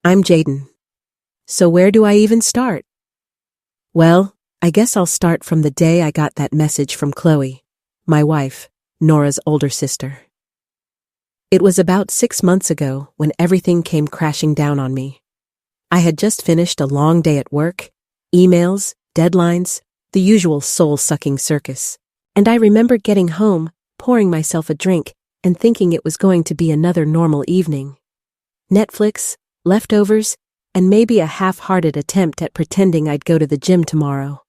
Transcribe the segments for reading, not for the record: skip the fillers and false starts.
I'm Jaden. So where do I even start? Well, I guess I'll start from the day I got that message from Chloe, my wife, Nora's older sister. It was about 6 months ago when everything came crashing down on me. I had just finished a long day at work, emails, deadlines, the usual soul-sucking circus. And I remember getting home, pouring myself a drink, and thinking it was going to be another normal evening. Netflix, leftovers, and maybe a half-hearted attempt at pretending I'd go to the gym tomorrow.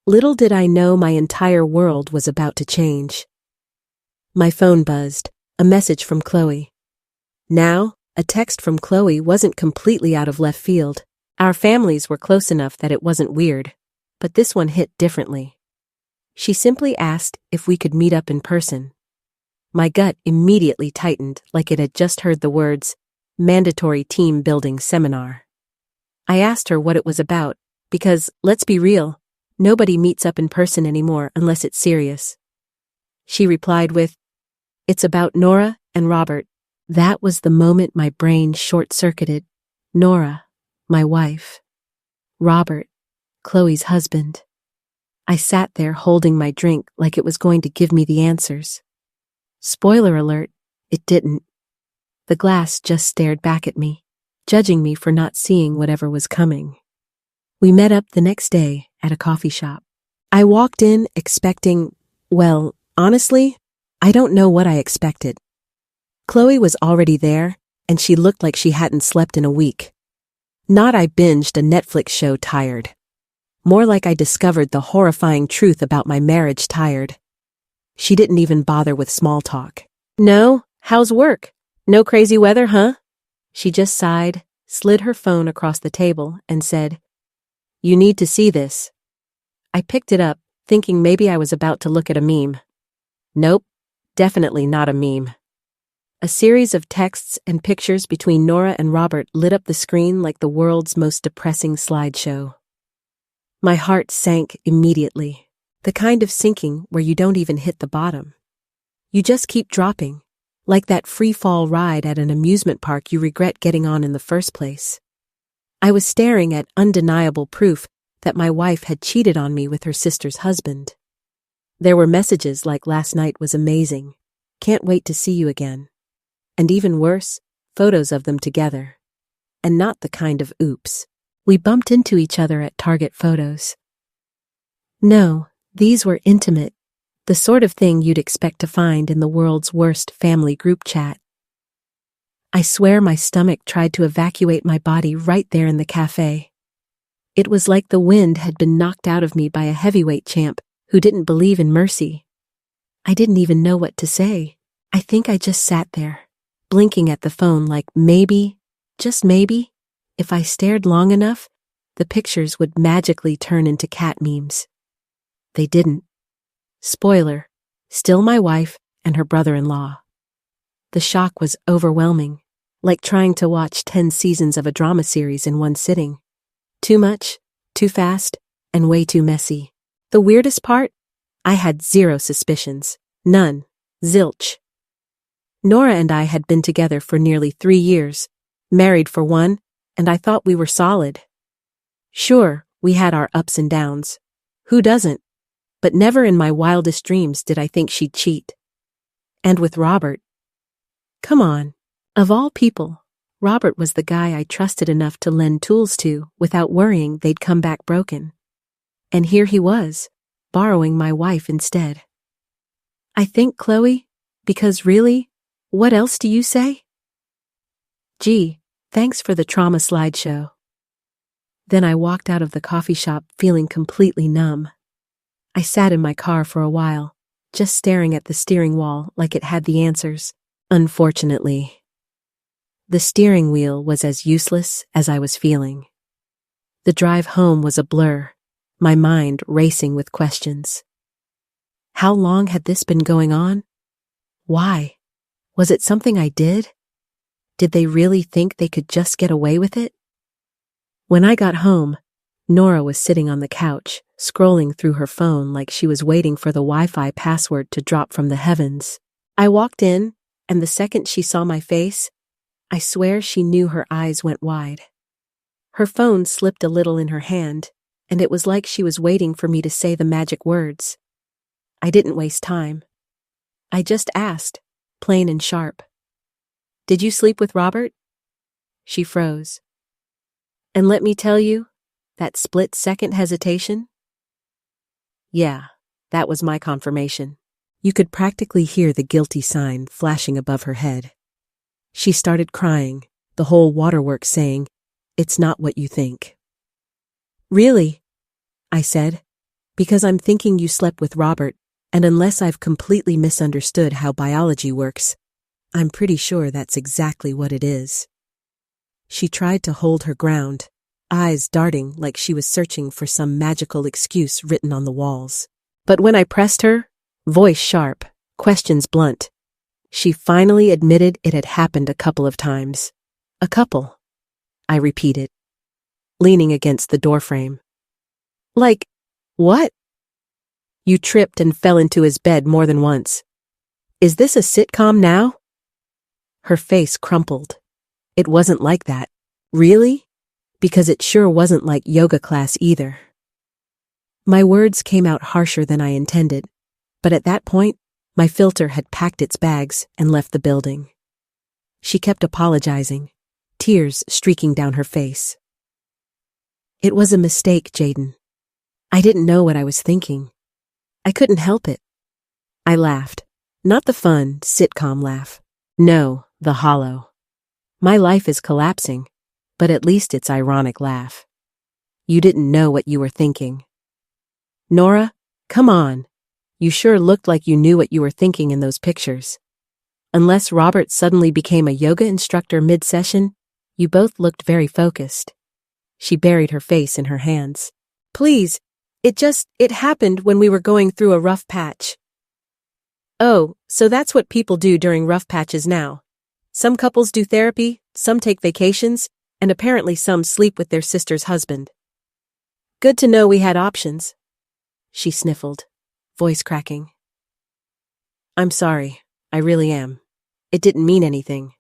Little did I know my entire world was about to change. My phone buzzed, a message from Chloe. Now, a text from Chloe wasn't completely out of left field. Our families were close enough that it wasn't weird, but this one hit differently. She simply asked if we could meet up in person. My gut immediately tightened like it had just heard the words, mandatory team-building seminar. I asked her what it was about, because, let's be real, nobody meets up in person anymore unless it's serious. She replied with, "It's about Nora and Robert." That was the moment my brain short-circuited. Nora, my wife. Robert, Chloe's husband. I sat there holding my drink like it was going to give me the answers. Spoiler alert, it didn't. The glass just stared back at me, judging me for not seeing whatever was coming. We met up the next day at a coffee shop. I walked in expecting, well, honestly, I don't know what I expected. Chloe was already there, and she looked like she hadn't slept in a week. Not I binged a Netflix show tired. More like I discovered the horrifying truth about my marriage tired. She didn't even bother with small talk. "No, how's work? No crazy weather, huh?" She just sighed, slid her phone across the table, and said, "You need to see this." I picked it up, thinking maybe I was about to look at a meme. Nope, definitely not a meme. A series of texts and pictures between Nora and Robert lit up the screen like the world's most depressing slideshow. My heart sank immediately, the kind of sinking where you don't even hit the bottom. You just keep dropping, like that free-fall ride at an amusement park you regret getting on in the first place. I was staring at undeniable proof that my wife had cheated on me with her sister's husband. There were messages like "last night was amazing, can't wait to see you again." And even worse, photos of them together. And not the kind of oops. We bumped into each other at Target photos. No, these were intimate, the sort of thing you'd expect to find in the world's worst family group chat. I swear my stomach tried to evacuate my body right there in the cafe. It was like the wind had been knocked out of me by a heavyweight champ who didn't believe in mercy. I didn't even know what to say. I think I just sat there, blinking at the phone like maybe, just maybe, if I stared long enough, the pictures would magically turn into cat memes. They didn't. Spoiler, still my wife and her brother-in-law. The shock was overwhelming, like trying to watch 10 seasons of a drama series in one sitting. Too much, too fast, and way too messy. The weirdest part? I had zero suspicions. None. Zilch. Nora and I had been together for nearly 3 years, married for 1, and I thought we were solid. Sure, we had our ups and downs. Who doesn't? But never in my wildest dreams did I think she'd cheat. And with Robert. Come on. Of all people, Robert was the guy I trusted enough to lend tools to without worrying they'd come back broken. And here he was, borrowing my wife instead. I think, Chloe, because really, what else do you say? Gee, thanks for the trauma slideshow. Then I walked out of the coffee shop feeling completely numb. I sat in my car for a while, just staring at the steering wall like it had the answers. Unfortunately, the steering wheel was as useless as I was feeling. The drive home was a blur, my mind racing with questions. How long had this been going on? Why? Was it something I did? Did they really think they could just get away with it? When I got home, Nora was sitting on the couch, scrolling through her phone like she was waiting for the Wi-Fi password to drop from the heavens. I walked in, and the second she saw my face, I swear she knew. Her eyes went wide. Her phone slipped a little in her hand, and it was like she was waiting for me to say the magic words. I didn't waste time. I just asked, plain and sharp. "Did you sleep with Robert?" She froze. And let me tell you, that split-second hesitation? Yeah, that was my confirmation. You could practically hear the guilty sign flashing above her head. She started crying, the whole waterworks saying, "It's not what you think." "Really?" I said, "because I'm thinking you slept with Robert, and unless I've completely misunderstood how biology works, I'm pretty sure that's exactly what it is." She tried to hold her ground, eyes darting like she was searching for some magical excuse written on the walls. But when I pressed her, voice sharp, questions blunt, she finally admitted it had happened a couple of times. "A couple," I repeated, leaning against the doorframe. "Like, what?" "You tripped and fell into his bed more than once. Is this a sitcom now?" Her face crumpled. It wasn't like that. Really? Because it sure wasn't like yoga class either. My words came out harsher than I intended, but at that point, my filter had packed its bags and left the building. She kept apologizing, tears streaking down her face. "It was a mistake, Jaden. I didn't know what I was thinking. I couldn't help it." I laughed. Not the fun, sitcom laugh. No, the hollow. My life is collapsing, but at least it's ironic laugh. "You didn't know what you were thinking." "Nora, come on. You sure looked like you knew what you were thinking in those pictures. Unless Robert suddenly became a yoga instructor mid-session, you both looked very focused." She buried her face in her hands. "Please, it happened when we were going through a rough patch." "Oh, so that's what people do during rough patches now. Some couples do therapy, some take vacations, and apparently some sleep with their sister's husband. Good to know we had options." She sniffled, voice cracking. "I'm sorry, I really am. It didn't mean anything."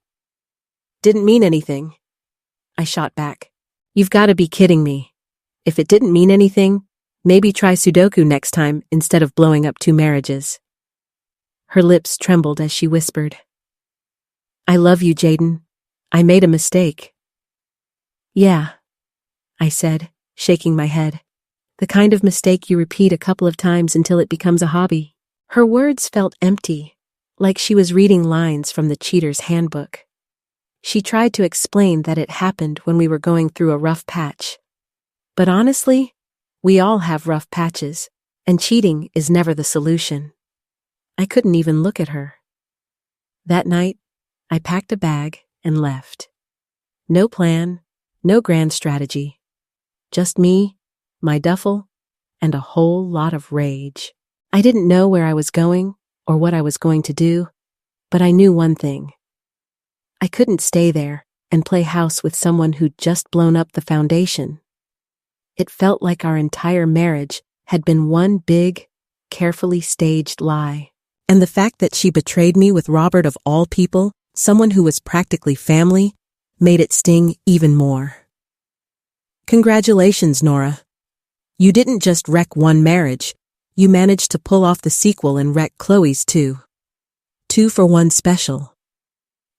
"Didn't mean anything?" I shot back. "You've got to be kidding me. If it didn't mean anything, maybe try Sudoku next time instead of blowing up 2 marriages. Her lips trembled as she whispered, "I love you, Jaden. I made a mistake." "Yeah," I said, shaking my head. "The kind of mistake you repeat a couple of times until it becomes a hobby." Her words felt empty, like she was reading lines from the cheater's handbook. She tried to explain that it happened when we were going through a rough patch. But honestly, we all have rough patches, and cheating is never the solution. I couldn't even look at her. That night, I packed a bag and left. No plan, no grand strategy. Just me, my duffel, and a whole lot of rage. I didn't know where I was going or what I was going to do, but I knew one thing. I couldn't stay there and play house with someone who'd just blown up the foundation. It felt like our entire marriage had been one big, carefully staged lie. And the fact that she betrayed me with Robert of all people, someone who was practically family, made it sting even more. Congratulations, Nora. You didn't just wreck one marriage, you managed to pull off the sequel and wreck Chloe's too. 2 for 1 special.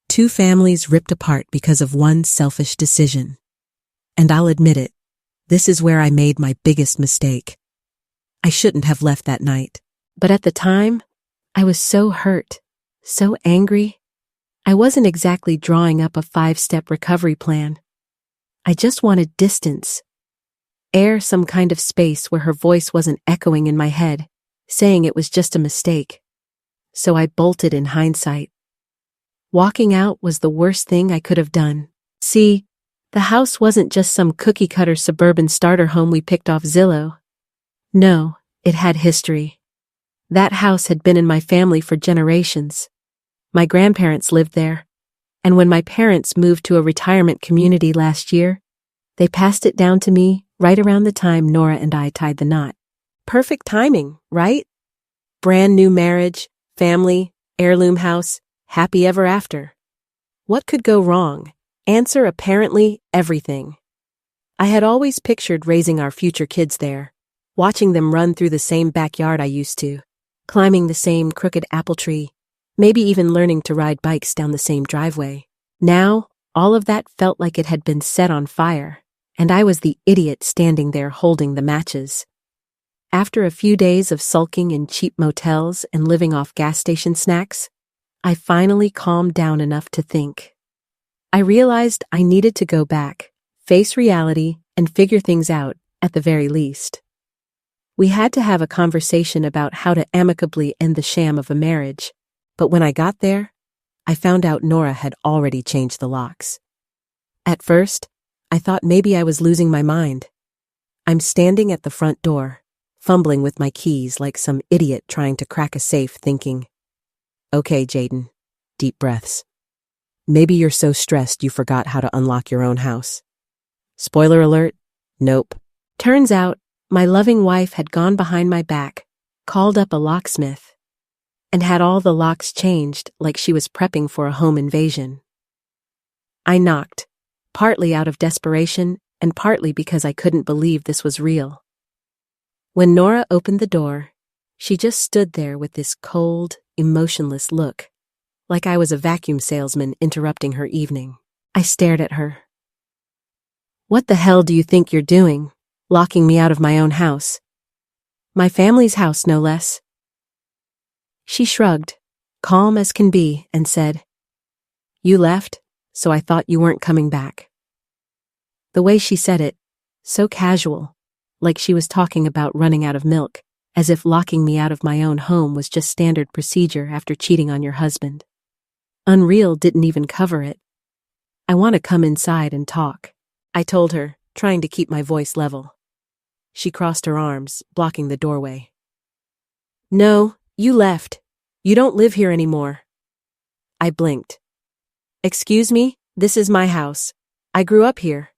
2 families ripped apart because of one selfish decision. And I'll admit it, this is where I made my biggest mistake. I shouldn't have left that night. But at the time, I was so hurt, so angry. I wasn't exactly drawing up a 5-step recovery plan. I just wanted distance. Some kind of space where her voice wasn't echoing in my head, saying it was just a mistake. So I bolted in hindsight. Walking out was the worst thing I could have done. See, the house wasn't just some cookie-cutter suburban starter home we picked off Zillow. No, it had history. That house had been in my family for generations. My grandparents lived there, and when my parents moved to a retirement community last year, they passed it down to me right around the time Nora and I tied the knot. Perfect timing, right? Brand new marriage, family, heirloom house, happy ever after. What could go wrong? Answer: apparently everything. I had always pictured raising our future kids there, watching them run through the same backyard I used to, climbing the same crooked apple tree, maybe even learning to ride bikes down the same driveway. Now, all of that felt like it had been set on fire, and I was the idiot standing there holding the matches. After a few days of sulking in cheap motels and living off gas station snacks, I finally calmed down enough to think. I realized I needed to go back, face reality, and figure things out, at the very least. We had to have a conversation about how to amicably end the sham of a marriage, but when I got there, I found out Nora had already changed the locks. At first, I thought maybe I was losing my mind. I'm standing at the front door, fumbling with my keys like some idiot trying to crack a safe, thinking, "Okay, Jaden," deep breaths. "Maybe you're so stressed you forgot how to unlock your own house." Spoiler alert, nope. Turns out, my loving wife had gone behind my back, called up a locksmith, and had all the locks changed like she was prepping for a home invasion. I knocked, partly out of desperation and partly because I couldn't believe this was real. When Nora opened the door, she just stood there with this cold, emotionless look, like I was a vacuum salesman interrupting her evening. I stared at her. "What the hell do you think you're doing, locking me out of my own house? My family's house, no less." She shrugged, calm as can be, and said, "You left, so I thought you weren't coming back." The way she said it, so casual, like she was talking about running out of milk, as if locking me out of my own home was just standard procedure after cheating on your husband. Unreal didn't even cover it. "I want to come inside and talk," I told her, trying to keep my voice level. She crossed her arms, blocking the doorway. "No, you left. You don't live here anymore." I blinked. "Excuse me, this is my house. I grew up here.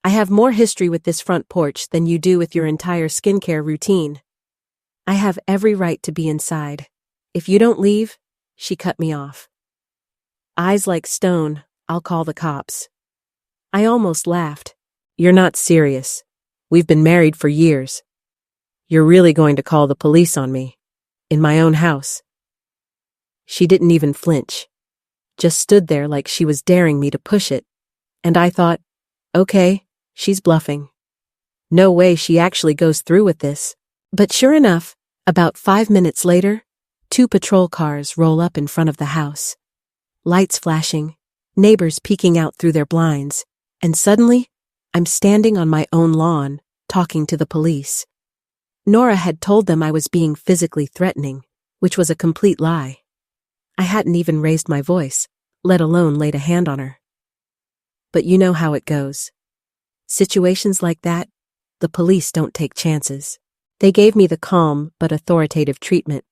I have more history with this front porch than you do with your entire skincare routine. I have every right to be inside. If you don't leave," she cut me off. Eyes like stone, "I'll call the cops." I almost laughed. "You're not serious. We've been married for years. You're really going to call the police on me? In my own house?" She didn't even flinch, just stood there like she was daring me to push it, and I thought, okay, she's bluffing. No way she actually goes through with this. But sure enough, about 5 minutes later, 2 patrol cars roll up in front of the house. Lights flashing, neighbors peeking out through their blinds, and suddenly, I'm standing on my own lawn, talking to the police. Nora had told them I was being physically threatening, which was a complete lie. I hadn't even raised my voice, let alone laid a hand on her. But you know how it goes. Situations like that, the police don't take chances. They gave me the calm but authoritative treatment,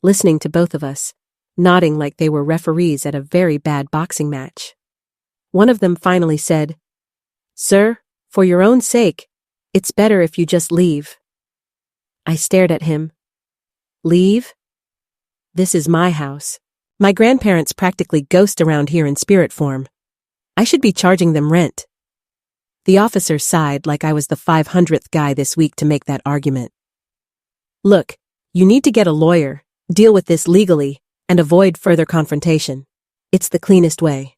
listening to both of us, nodding like they were referees at a very bad boxing match. One of them finally said, "Sir, for your own sake, it's better if you just leave." I stared at him. Leave? This is my house. My grandparents practically ghost around here in spirit form. I should be charging them rent. The officer sighed like I was the 500th guy this week to make that argument. "Look, you need to get a lawyer, deal with this legally, and avoid further confrontation. It's the cleanest way.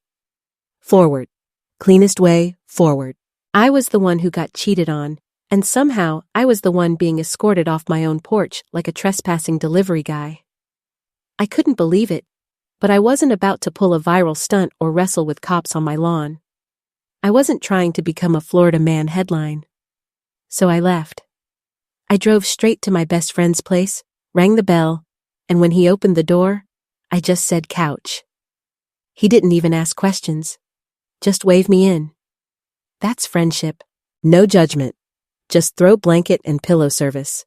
Forward. Cleanest way, forward." I was the one who got cheated on, and somehow I was the one being escorted off my own porch like a trespassing delivery guy. I couldn't believe it, but I wasn't about to pull a viral stunt or wrestle with cops on my lawn. I wasn't trying to become a Florida Man headline. So I left. I drove straight to my best friend's place, rang the bell, and when he opened the door, I just said couch. He didn't even ask questions. Just waved me in. That's friendship. No judgment. Just throw blanket and pillow service.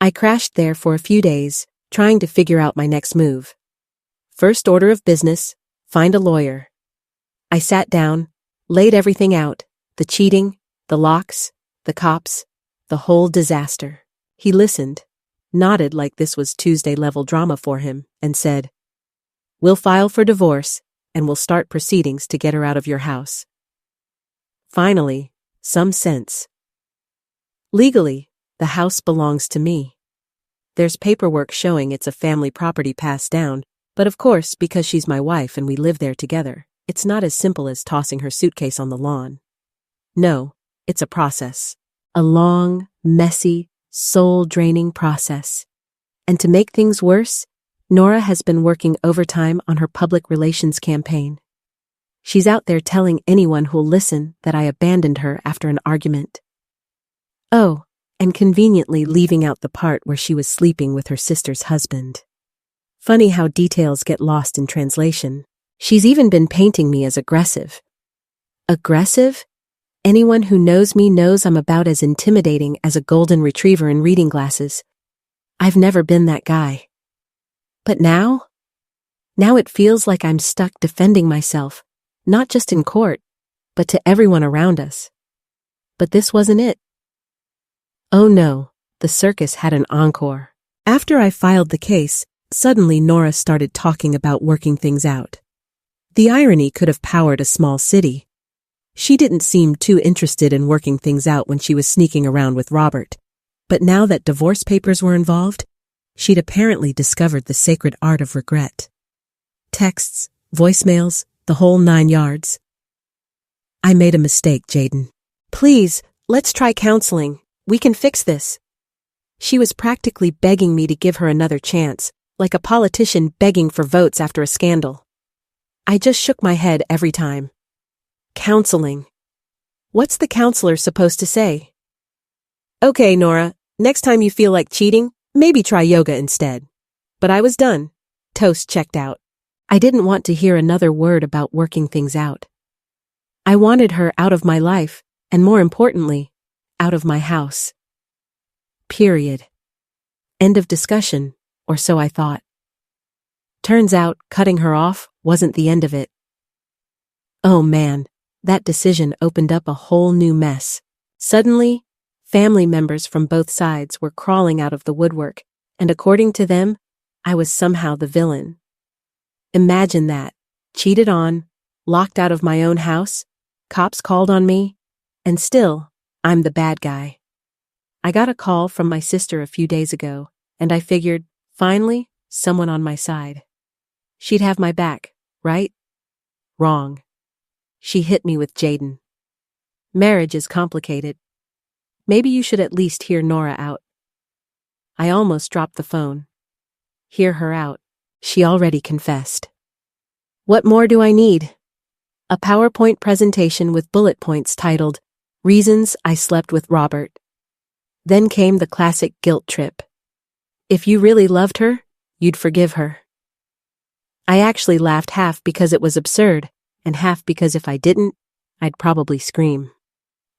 I crashed there for a few days, trying to figure out my next move. First order of business, find a lawyer. I sat down, laid everything out, the cheating, the locks, the cops, the whole disaster. He listened, nodded like this was Tuesday-level drama for him, and said, "We'll file for divorce, and we'll start proceedings to get her out of your house. Finally, some sense. Legally, the house belongs to me. There's paperwork showing it's a family property passed down, but of course, because she's my wife and we live there together, it's not as simple as tossing her suitcase on the lawn. No, it's a process. A long, messy, soul-draining process. And to make things worse, Nora has been working overtime on her public relations campaign. She's out there telling anyone who'll listen that I abandoned her after an argument. Oh, and conveniently leaving out the part where she was sleeping with her sister's husband. Funny how details get lost in translation. She's even been painting me as aggressive. Aggressive? Anyone who knows me knows I'm about as intimidating as a golden retriever in reading glasses. I've never been that guy. But now it feels like I'm stuck defending myself, not just in court, but to everyone around us. But this wasn't it. Oh no, the circus had an encore. After I filed the case, suddenly Nora started talking about working things out. The irony could have powered a small city. She didn't seem too interested in working things out when she was sneaking around with Robert. But now that divorce papers were involved, she'd apparently discovered the sacred art of regret. Texts, voicemails, the whole 9 yards. I made a mistake, Jaden. Please, let's try counseling. We can fix this. She was practically begging me to give her another chance, like a politician begging for votes after a scandal. I just shook my head every time. Counseling. What's the counselor supposed to say? Okay, Nora, next time you feel like cheating, maybe try yoga instead. But I was done. Toast checked out. I didn't want to hear another word about working things out. I wanted her out of my life, and more importantly, out of my house. Period. End of discussion, or so I thought. Turns out, cutting her off wasn't the end of it. Oh man, that decision opened up a whole new mess. Suddenly, family members from both sides were crawling out of the woodwork, and according to them, I was somehow the villain. Imagine that. Cheated on, locked out of my own house, cops called on me, and still, I'm the bad guy. I got a call from my sister a few days ago, and I figured, finally, someone on my side. She'd have my back, right? Wrong. She hit me with Jaden. Marriage is complicated. Maybe you should at least hear Nora out. I almost dropped the phone. Hear her out. She already confessed. What more do I need? A PowerPoint presentation with bullet points titled, Reasons I Slept with Robert. Then came the classic guilt trip. If you really loved her, you'd forgive her. I actually laughed half because it was absurd, and half because if I didn't, I'd probably scream.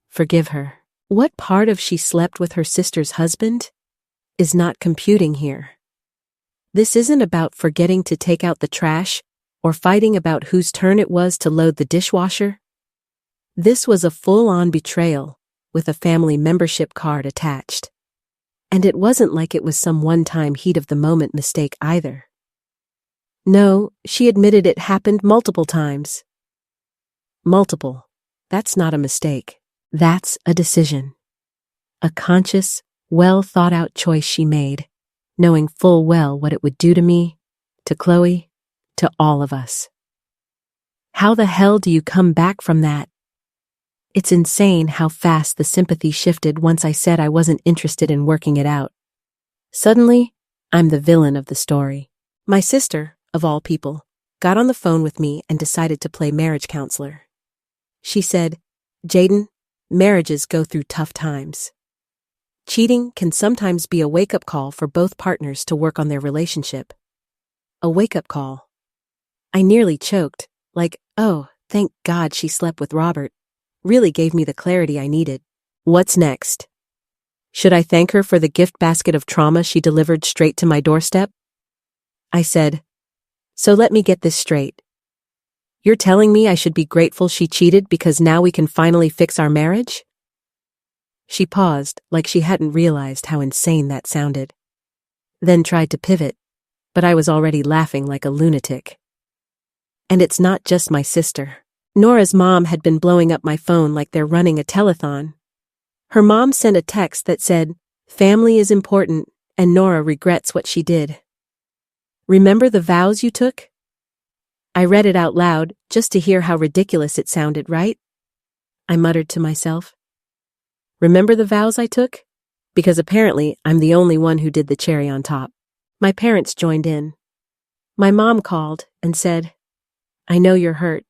Forgive her. What part of she slept with her sister's husband is not computing here. This isn't about forgetting to take out the trash or fighting about whose turn it was to load the dishwasher. This was a full-on betrayal with a family membership card attached. And it wasn't like it was some one-time heat-of-the-moment mistake either. No, she admitted it happened multiple times. Multiple. That's not a mistake. That's a decision. A conscious, well-thought-out choice she made, knowing full well what it would do to me, to Chloe, to all of us. How the hell do you come back from that? It's insane how fast the sympathy shifted once I said I wasn't interested in working it out. Suddenly, I'm the villain of the story. My sister, of all people, got on the phone with me and decided to play marriage counselor. She said, Jaden, marriages go through tough times. Cheating can sometimes be a wake-up call for both partners to work on their relationship. A wake-up call. I nearly choked, like, oh, thank God she slept with Robert. Really gave me the clarity I needed. What's next? Should I thank her for the gift basket of trauma she delivered straight to my doorstep? I said, so let me get this straight. You're telling me I should be grateful she cheated because now we can finally fix our marriage? She paused, like she hadn't realized how insane that sounded. Then tried to pivot, but I was already laughing like a lunatic. And it's not just my sister. Nora's mom had been blowing up my phone like they're running a telethon. Her mom sent a text that said, "Family is important, and Nora regrets what she did. Remember the vows you took?" I read it out loud, just to hear how ridiculous it sounded, right? I muttered to myself. Remember the vows I took? Because apparently I'm the only one who did the cherry on top. My parents joined in. My mom called and said, "I know you're hurt,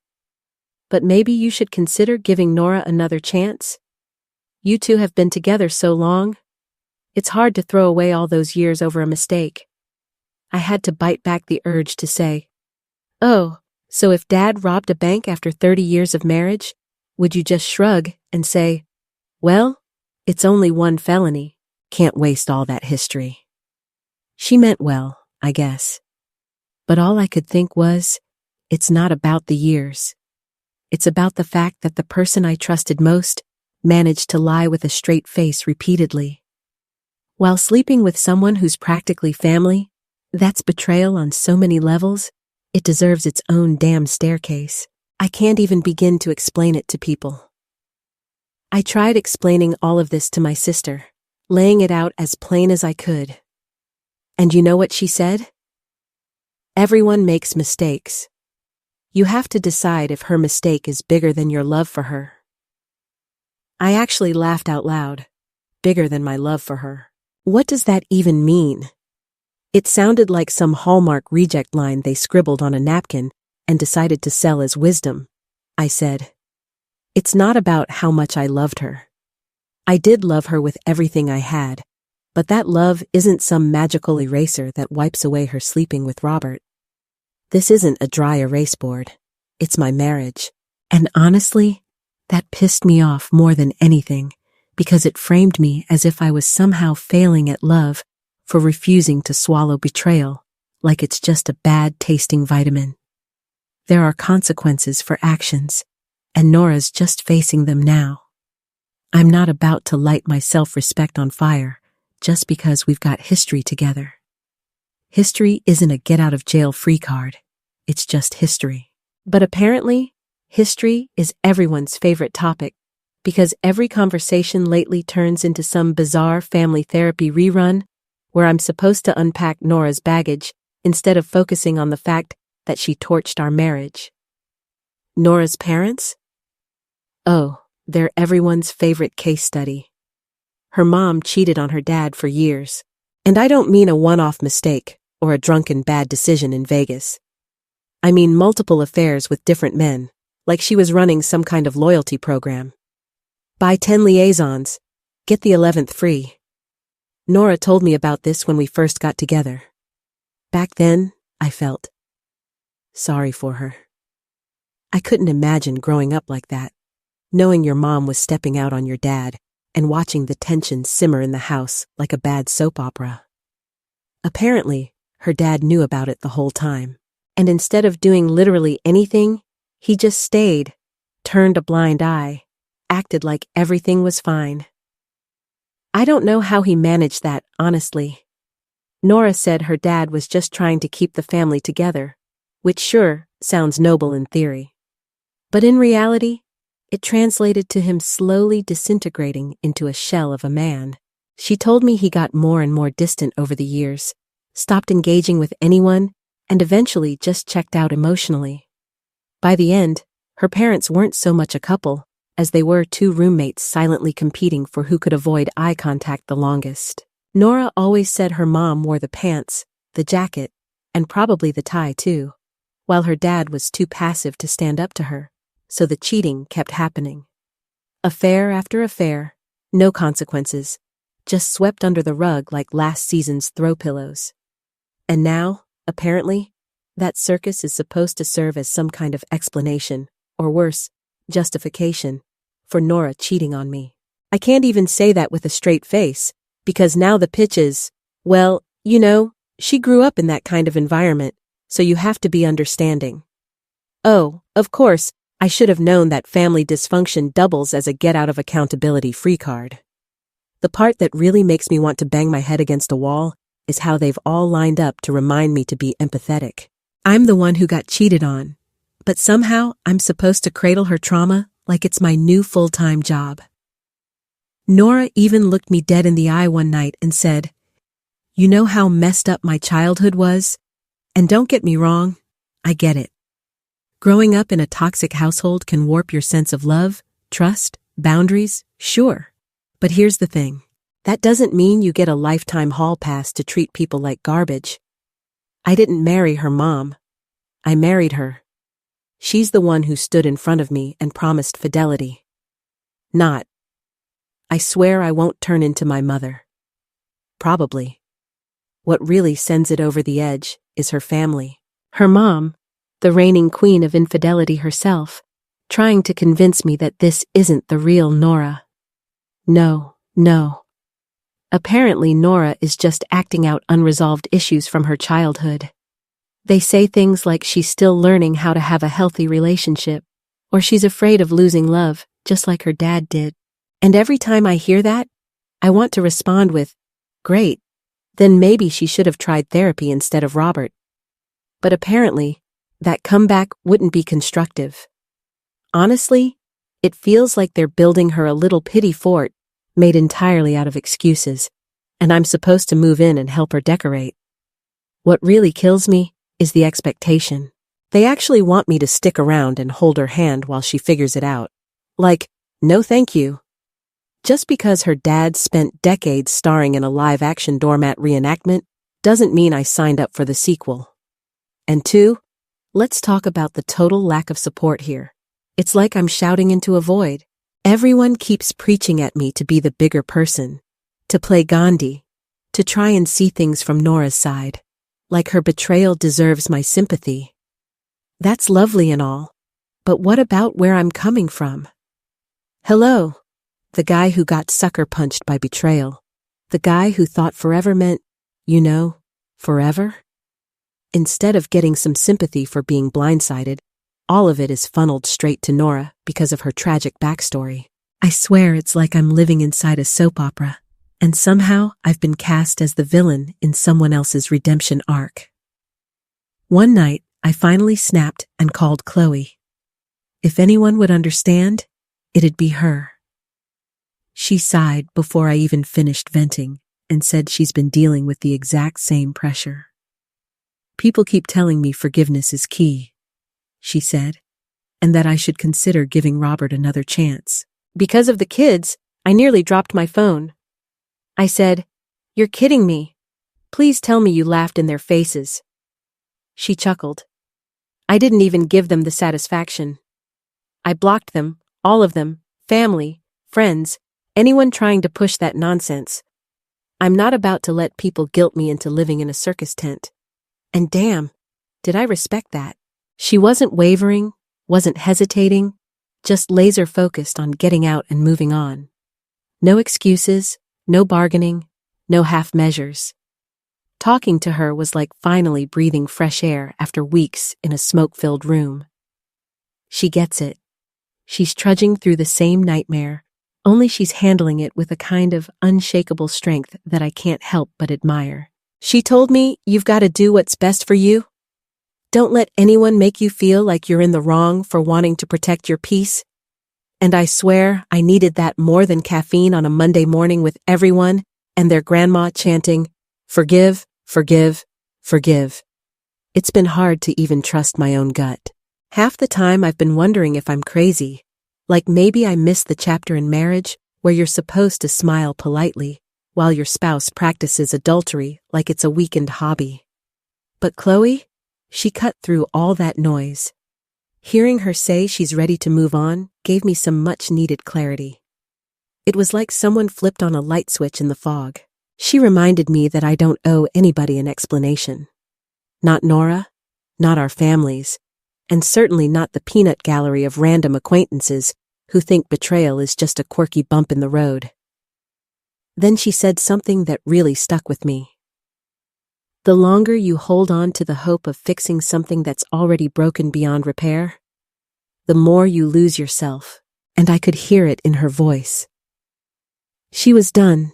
but maybe you should consider giving Nora another chance. You two have been together so long. It's hard to throw away all those years over a mistake." I had to bite back the urge to say, "Oh, so if Dad robbed a bank after 30 years of marriage, would you just shrug and say, 'Well, it's only one felony. Can't waste all that history.'" She meant well, I guess. But all I could think was, it's not about the years. It's about the fact that the person I trusted most managed to lie with a straight face repeatedly. While sleeping with someone who's practically family, that's betrayal on so many levels, it deserves its own damn staircase. I can't even begin to explain it to people. I tried explaining all of this to my sister, laying it out as plain as I could. And you know what she said? Everyone makes mistakes. You have to decide if her mistake is bigger than your love for her. I actually laughed out loud. Bigger than my love for her. What does that even mean? It sounded like some Hallmark reject line they scribbled on a napkin and decided to sell as wisdom. I said, "It's not about how much I loved her. I did love her with everything I had, but that love isn't some magical eraser that wipes away her sleeping with Robert. This isn't a dry erase board. It's my marriage." And honestly, that pissed me off more than anything, because it framed me as if I was somehow failing at love for refusing to swallow betrayal, like it's just a bad-tasting vitamin. There are consequences for actions, and Nora's just facing them now. I'm not about to light my self-respect on fire just because we've got history together. History isn't a get-out-of-jail-free card. It's just history. But apparently, history is everyone's favorite topic, because every conversation lately turns into some bizarre family therapy rerun where I'm supposed to unpack Nora's baggage instead of focusing on the fact that she torched our marriage. Nora's parents? Oh, they're everyone's favorite case study. Her mom cheated on her dad for years. And I don't mean a one-off mistake or a drunken bad decision in Vegas. I mean multiple affairs with different men, like she was running some kind of loyalty program. Buy 10 liaisons, get the 11th free. Nora told me about this when we first got together. Back then, I felt sorry for her. I couldn't imagine growing up like that, knowing your mom was stepping out on your dad and watching the tension simmer in the house like a bad soap opera. Apparently, her dad knew about it the whole time, and instead of doing literally anything, he just stayed, turned a blind eye, acted like everything was fine. I don't know how he managed that, honestly. Nora said her dad was just trying to keep the family together, which sure sounds noble in theory. But in reality, it translated to him slowly disintegrating into a shell of a man. She told me he got more and more distant over the years, stopped engaging with anyone, and eventually just checked out emotionally. By the end, her parents weren't so much a couple as they were two roommates silently competing for who could avoid eye contact the longest. Nora always said her mom wore the pants, the jacket, and probably the tie too, while her dad was too passive to stand up to her, so the cheating kept happening. Affair after affair, no consequences, just swept under the rug like last season's throw pillows. And now, apparently, that circus is supposed to serve as some kind of explanation, or worse, justification, for Nora cheating on me. I can't even say that with a straight face, because now the pitch is, well, you know, she grew up in that kind of environment, so you have to be understanding. Oh, of course, I should have known that family dysfunction doubles as a get-out-of-accountability free card. The part that really makes me want to bang my head against a wall is how they've all lined up to remind me to be empathetic. I'm the one who got cheated on, But somehow I'm supposed to cradle her trauma like it's my new full-time job. Nora even looked me dead in the eye one night and said, "You know how messed up my childhood was? And don't get me wrong, I get it. Growing up in a toxic household can warp your sense of love, trust, boundaries, sure. But here's the thing. That doesn't mean you get a lifetime hall pass to treat people like garbage. I didn't marry her mom. I married her. She's the one who stood in front of me and promised fidelity. Not. I swear I won't turn into my mother. Probably. What really sends it over the edge is her family. Her mom, the reigning queen of infidelity herself, trying to convince me that this isn't the real Nora. No. Apparently Nora is just acting out unresolved issues from her childhood. They say things like she's still learning how to have a healthy relationship, or she's afraid of losing love, just like her dad did. And every time I hear that, I want to respond with, "Great, then maybe she should have tried therapy instead of Robert." But apparently, that comeback wouldn't be constructive. Honestly, it feels like they're building her a little pity fort, made entirely out of excuses, and I'm supposed to move in and help her decorate. What really kills me is the expectation. They actually want me to stick around and hold her hand while she figures it out. Like, no thank you. Just because her dad spent decades starring in a live-action doormat reenactment doesn't mean I signed up for the sequel. And 2, let's talk about the total lack of support here. It's like I'm shouting into a void. Everyone keeps preaching at me to be the bigger person, to play Gandhi, to try and see things from Nora's side, like her betrayal deserves my sympathy. That's lovely and all, but what about where I'm coming from? Hello, the guy who got sucker punched by betrayal, the guy who thought forever meant, forever? Instead of getting some sympathy for being blindsided, all of it is funneled straight to Nora because of her tragic backstory. I swear it's like I'm living inside a soap opera, and somehow I've been cast as the villain in someone else's redemption arc. One night, I finally snapped and called Chloe. If anyone would understand, it'd be her. She sighed before I even finished venting and said she's been dealing with the exact same pressure. People keep telling me forgiveness is key, she said, and that I should consider giving Robert another chance. Because of the kids, I nearly dropped my phone. I said, "You're kidding me. Please tell me you laughed in their faces." She chuckled. I didn't even give them the satisfaction. I blocked them, all of them, family, friends, anyone trying to push that nonsense. I'm not about to let people guilt me into living in a circus tent. And damn, did I respect that. She wasn't wavering, wasn't hesitating, just laser-focused on getting out and moving on. No excuses, no bargaining, no half measures. Talking to her was like finally breathing fresh air after weeks in a smoke-filled room. She gets it. She's trudging through the same nightmare, only she's handling it with a kind of unshakable strength that I can't help but admire. She told me, "You've got to do what's best for you. Don't let anyone make you feel like you're in the wrong for wanting to protect your peace." And I swear I needed that more than caffeine on a Monday morning with everyone and their grandma chanting, "Forgive, forgive, forgive." It's been hard to even trust my own gut. Half the time I've been wondering if I'm crazy, like maybe I missed the chapter in marriage where you're supposed to smile politely while your spouse practices adultery like it's a weekend hobby. But Chloe, she cut through all that noise. Hearing her say she's ready to move on gave me some much-needed clarity. It was like someone flipped on a light switch in the fog. She reminded me that I don't owe anybody an explanation. Not Nora, not our families, and certainly not the peanut gallery of random acquaintances who think betrayal is just a quirky bump in the road. Then she said something that really stuck with me. The longer you hold on to the hope of fixing something that's already broken beyond repair, the more you lose yourself, and I could hear it in her voice. She was done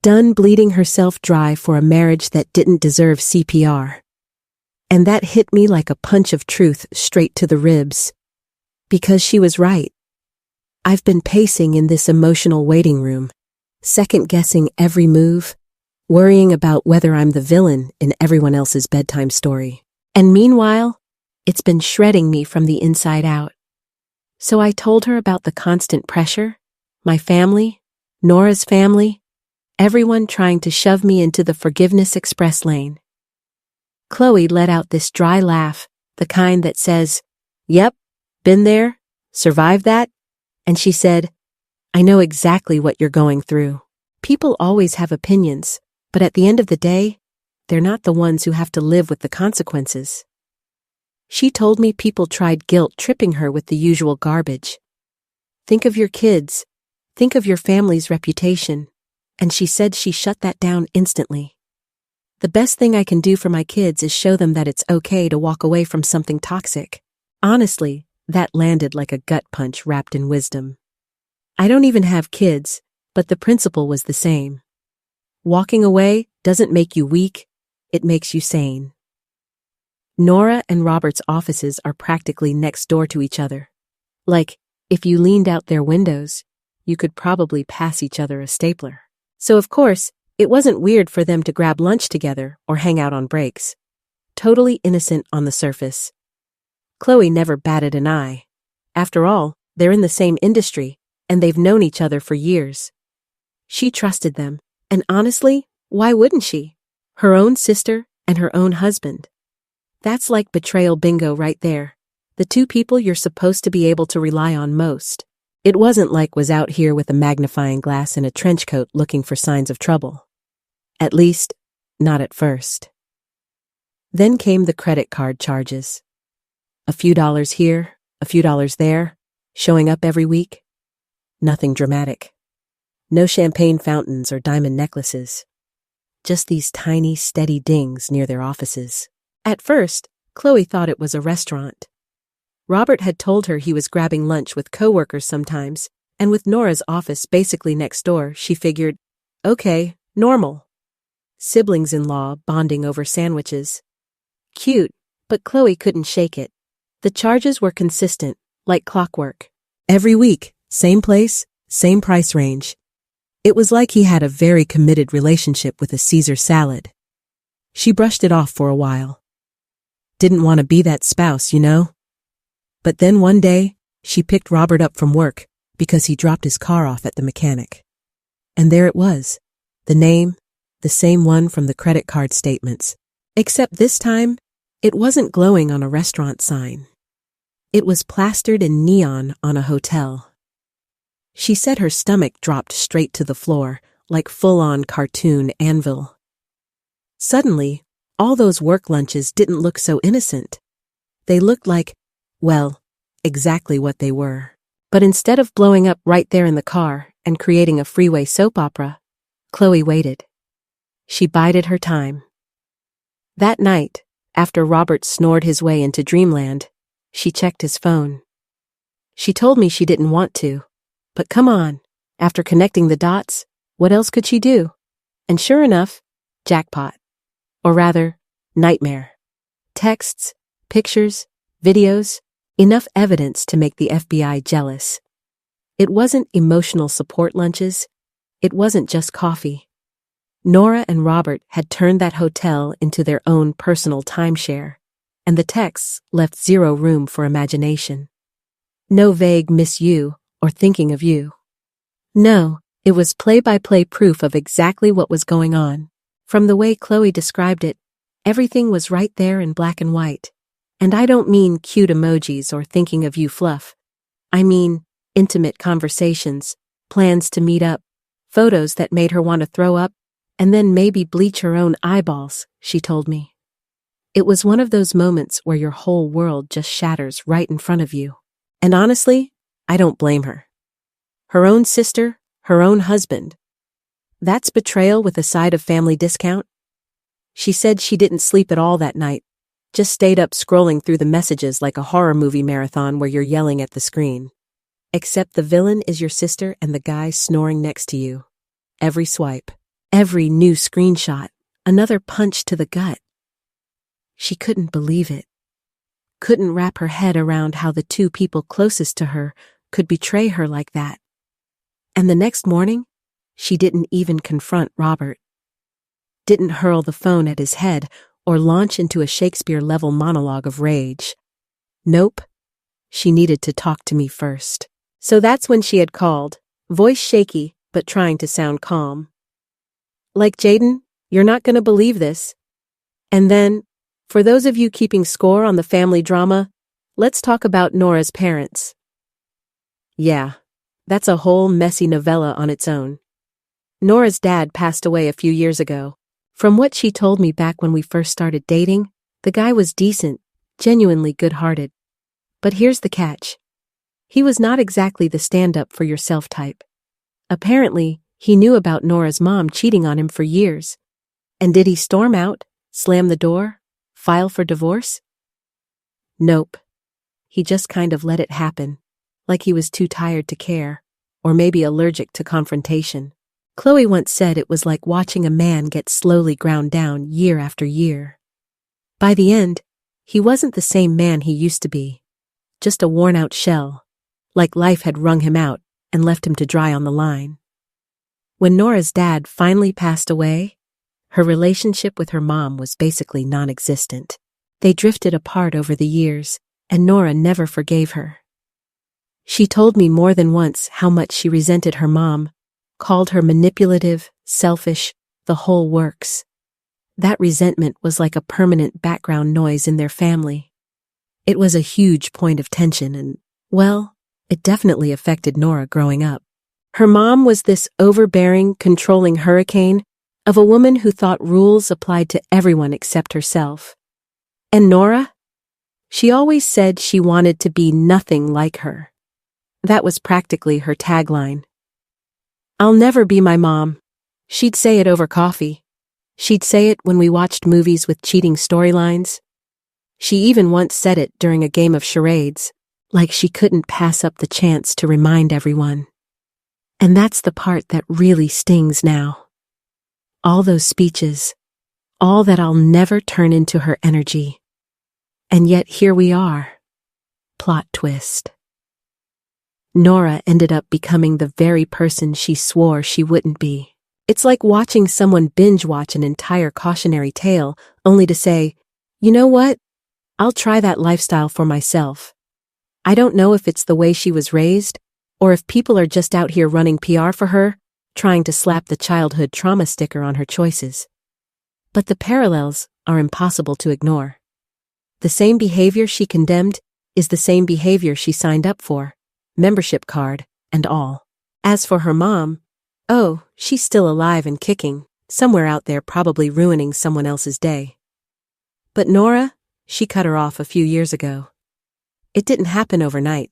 bleeding herself dry for a marriage that didn't deserve CPR. And that hit me like a punch of truth straight to the ribs. Because she was right. I've been pacing in this emotional waiting room, second-guessing every move, worrying about whether I'm the villain in everyone else's bedtime story. And meanwhile, it's been shredding me from the inside out. So I told her about the constant pressure, my family, Nora's family, everyone trying to shove me into the forgiveness express lane. Chloe let out this dry laugh, the kind that says, "Yep, been there, survived that," and she said, "I know exactly what you're going through. People always have opinions, but at the end of the day, they're not the ones who have to live with the consequences." She told me people tried guilt-tripping her with the usual garbage. Think of your kids, think of your family's reputation, and she said she shut that down instantly. The best thing I can do for my kids is show them that it's okay to walk away from something toxic. Honestly, that landed like a gut punch wrapped in wisdom. I don't even have kids, but the principle was the same. Walking away doesn't make you weak, it makes you sane. Nora and Robert's offices are practically next door to each other. Like, if you leaned out their windows, you could probably pass each other a stapler. So of course, it wasn't weird for them to grab lunch together or hang out on breaks. Totally innocent on the surface. Chloe never batted an eye. After all, they're in the same industry, and they've known each other for years. She trusted them, and honestly, why wouldn't she? Her own sister and her own husband. That's like betrayal bingo right there. The two people you're supposed to be able to rely on most. It wasn't like was out here with a magnifying glass and a trench coat looking for signs of trouble. At least, not at first. Then came the credit card charges. A few dollars here, a few dollars there, showing up every week. Nothing dramatic. No champagne fountains or diamond necklaces. Just these tiny, steady dings near their offices. At first, Chloe thought it was a restaurant. Robert had told her he was grabbing lunch with coworkers sometimes, and with Nora's office basically next door, she figured, okay, normal. Siblings-in-law bonding over sandwiches. Cute, but Chloe couldn't shake it. The charges were consistent, like clockwork. Every week, same place, same price range. It was like he had a very committed relationship with a Caesar salad. She brushed it off for a while. Didn't want to be that spouse, you know? But then one day, she picked Robert up from work because he dropped his car off at the mechanic. And there it was, the name, the same one from the credit card statements. Except this time, it wasn't glowing on a restaurant sign. It was plastered in neon on a hotel. She said her stomach dropped straight to the floor, like full-on cartoon Anvil. Suddenly, all those work lunches didn't look so innocent. They looked like, well, exactly what they were. But instead of blowing up right there in the car and creating a freeway soap opera, Chloe waited. She bided her time. That night, after Robert snored his way into dreamland, she checked his phone. She told me she didn't want to, but come on, after connecting the dots, what else could she do? And sure enough, jackpot. Or rather, nightmare. Texts, pictures, videos, enough evidence to make the FBI jealous. It wasn't emotional support lunches. It wasn't just coffee. Nora and Robert had turned that hotel into their own personal timeshare, and the texts left zero room for imagination. No vague miss you or thinking of you. No, it was play-by-play proof of exactly what was going on. From the way Chloe described it, everything was right there in black and white. And I don't mean cute emojis or thinking of you fluff. I mean intimate conversations, plans to meet up, photos that made her want to throw up, and then maybe bleach her own eyeballs, she told me. It was one of those moments where your whole world just shatters right in front of you. And honestly, I don't blame her. Her own sister, her own husband. That's betrayal with a side of family discount. She said she didn't sleep at all that night, just stayed up scrolling through the messages like a horror movie marathon where you're yelling at the screen. Except the villain is your sister and the guy snoring next to you. Every swipe, every new screenshot, another punch to the gut. She couldn't believe it. Couldn't wrap her head around how the two people closest to her could betray her like that. And the next morning, she didn't even confront Robert. Didn't hurl the phone at his head or launch into a Shakespeare-level monologue of rage. Nope. She needed to talk to me first. So that's when she had called, voice shaky but trying to sound calm. Like, Jaden, you're not gonna believe this. And then, for those of you keeping score on the family drama, let's talk about Nora's parents. Yeah, that's a whole messy novella on its own. Nora's dad passed away a few years ago. From what she told me back when we first started dating, the guy was decent, genuinely good-hearted. But here's the catch. He was not exactly the stand-up-for-yourself type. Apparently, he knew about Nora's mom cheating on him for years. And did he storm out, slam the door, file for divorce? Nope. He just kind of let it happen, like he was too tired to care, or maybe allergic to confrontation. Chloe once said it was like watching a man get slowly ground down year after year. By the end, he wasn't the same man he used to be. Just a worn-out shell, like life had wrung him out and left him to dry on the line. When Nora's dad finally passed away, her relationship with her mom was basically non-existent. They drifted apart over the years, and Nora never forgave her. She told me more than once how much she resented her mom, called her manipulative, selfish, the whole works. That resentment was like a permanent background noise in their family. It was a huge point of tension and, well, it definitely affected Nora growing up. Her mom was this overbearing, controlling hurricane of a woman who thought rules applied to everyone except herself. And Nora? She always said she wanted to be nothing like her. That was practically her tagline. I'll never be my mom. She'd say it over coffee. She'd say it when we watched movies with cheating storylines. She even once said it during a game of charades, like she couldn't pass up the chance to remind everyone. And that's the part that really stings now. All those speeches, all that I'll never turn into her energy. And yet here we are. Plot twist. Nora ended up becoming the very person she swore she wouldn't be. It's like watching someone binge-watch an entire cautionary tale, only to say, you know what? I'll try that lifestyle for myself. I don't know if it's the way she was raised, or if people are just out here running PR for her, trying to slap the childhood trauma sticker on her choices. But the parallels are impossible to ignore. The same behavior she condemned is the same behavior she signed up for, membership card and all. As for her mom, oh, she's still alive and kicking, somewhere out there probably ruining someone else's day. But Nora, she cut her off a few years ago. It didn't happen overnight.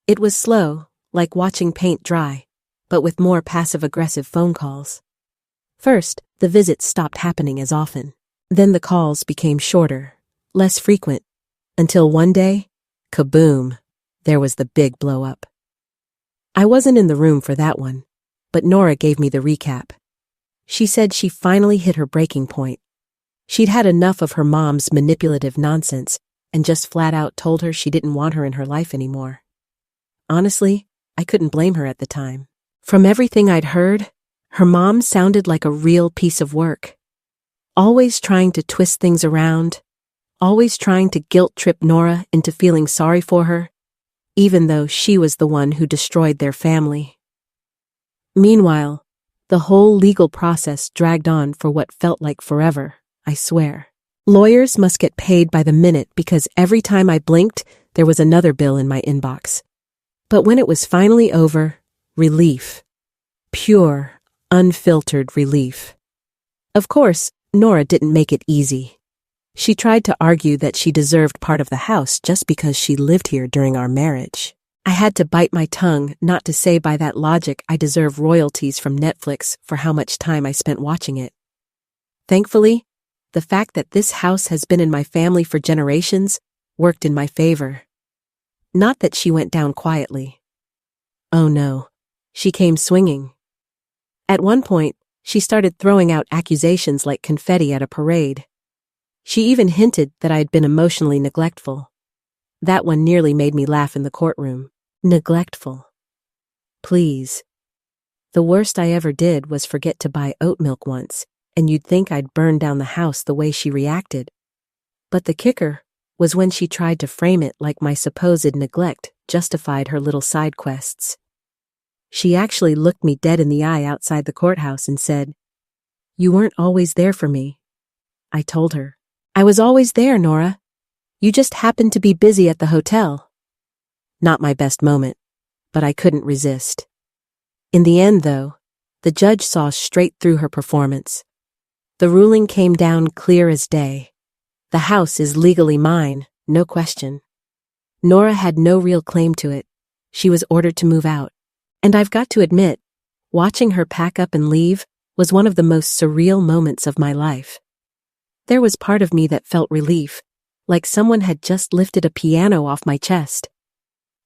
It was slow, like watching paint dry, but with more passive-aggressive phone calls. First, the visits stopped happening as often. Then the calls became shorter, less frequent, until one day, kaboom, there was the big blow-up. I wasn't in the room for that one, but Nora gave me the recap. She said she finally hit her breaking point. She'd had enough of her mom's manipulative nonsense and just flat out told her she didn't want her in her life anymore. Honestly, I couldn't blame her at the time. From everything I'd heard, her mom sounded like a real piece of work. Always trying to twist things around, always trying to guilt-trip Nora into feeling sorry for her, even though she was the one who destroyed their family. Meanwhile, the whole legal process dragged on for what felt like forever, I swear. Lawyers must get paid by the minute because every time I blinked, there was another bill in my inbox. But when it was finally over, relief. Pure, unfiltered relief. Of course, Nora didn't make it easy. She tried to argue that she deserved part of the house just because she lived here during our marriage. I had to bite my tongue not to say by that logic I deserve royalties from Netflix for how much time I spent watching it. Thankfully, the fact that this house has been in my family for generations worked in my favor. Not that she went down quietly. Oh no, she came swinging. At one point, she started throwing out accusations like confetti at a parade. She even hinted that I had been emotionally neglectful. That one nearly made me laugh in the courtroom. Neglectful. Please. The worst I ever did was forget to buy oat milk once, and you'd think I'd burn down the house the way she reacted. But the kicker was when she tried to frame it like my supposed neglect justified her little side quests. She actually looked me dead in the eye outside the courthouse and said, "You weren't always there for me." I told her, "I was always there, Nora. You just happened to be busy at the hotel." Not my best moment, but I couldn't resist. In the end, though, the judge saw straight through her performance. The ruling came down clear as day. The house is legally mine, no question. Nora had no real claim to it. She was ordered to move out. And I've got to admit, watching her pack up and leave was one of the most surreal moments of my life. There was part of me that felt relief, like someone had just lifted a piano off my chest.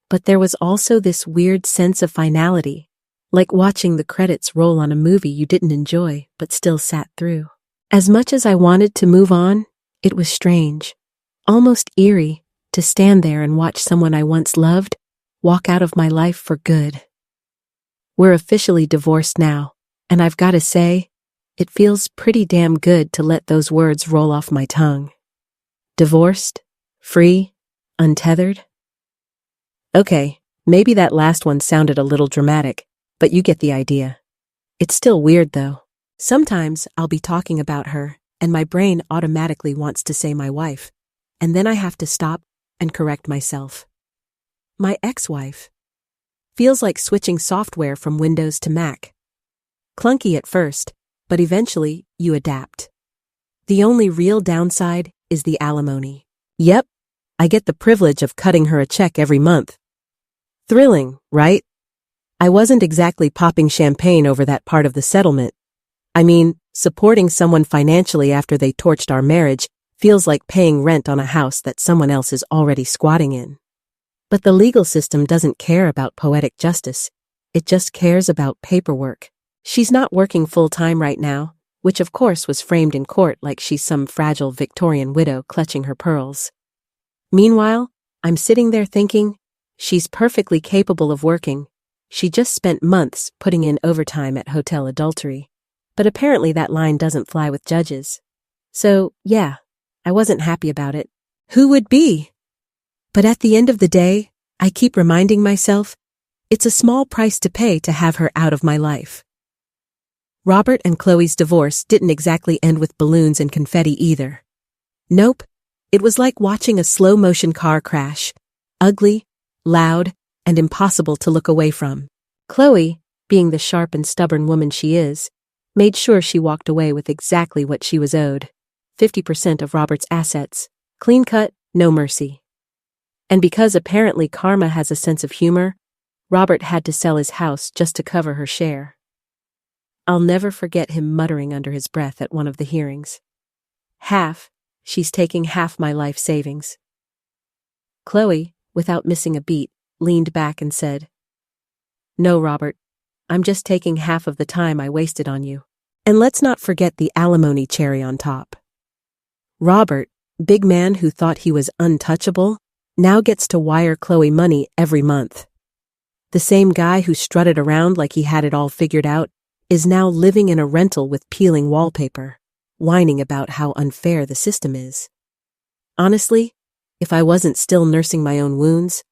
But there was also this weird sense of finality, like watching the credits roll on a movie you didn't enjoy but still sat through. As much as I wanted to move on, it was strange, almost eerie, to stand there and watch someone I once loved walk out of my life for good. We're officially divorced now, and I've got to say, it feels pretty damn good to let those words roll off my tongue. Divorced? Free? Untethered? Okay, maybe that last one sounded a little dramatic, but you get the idea. It's still weird, though. Sometimes I'll be talking about her, and my brain automatically wants to say my wife, and then I have to stop and correct myself. My ex-wife. Feels like switching software from Windows to Mac. Clunky at first, but eventually you adapt. The only real downside is the alimony. Yep, I get the privilege of cutting her a check every month. Thrilling, right? I wasn't exactly popping champagne over that part of the settlement. I mean, supporting someone financially after they torched our marriage feels like paying rent on a house that someone else is already squatting in. But the legal system doesn't care about poetic justice. It just cares about paperwork. She's not working full-time right now, which of course was framed in court like she's some fragile Victorian widow clutching her pearls. Meanwhile, I'm sitting there thinking, she's perfectly capable of working. She just spent months putting in overtime at hotel adultery. But apparently that line doesn't fly with judges. So, yeah, I wasn't happy about it. Who would be? But at the end of the day, I keep reminding myself, it's a small price to pay to have her out of my life. Robert and Chloe's divorce didn't exactly end with balloons and confetti either. Nope, it was like watching a slow-motion car crash. Ugly, loud, and impossible to look away from. Chloe, being the sharp and stubborn woman she is, made sure she walked away with exactly what she was owed. 50% of Robert's assets. Clean cut, no mercy. And because apparently karma has a sense of humor, Robert had to sell his house just to cover her share. I'll never forget him muttering under his breath at one of the hearings. She's taking half my life savings. Chloe, without missing a beat, leaned back and said, "No, Robert, I'm just taking half of the time I wasted on you. And let's not forget the alimony cherry on top." Robert, big man who thought he was untouchable, now gets to wire Chloe money every month. The same guy who strutted around like he had it all figured out is now living in a rental with peeling wallpaper, whining about how unfair the system is. Honestly, if I wasn't still nursing my own wounds,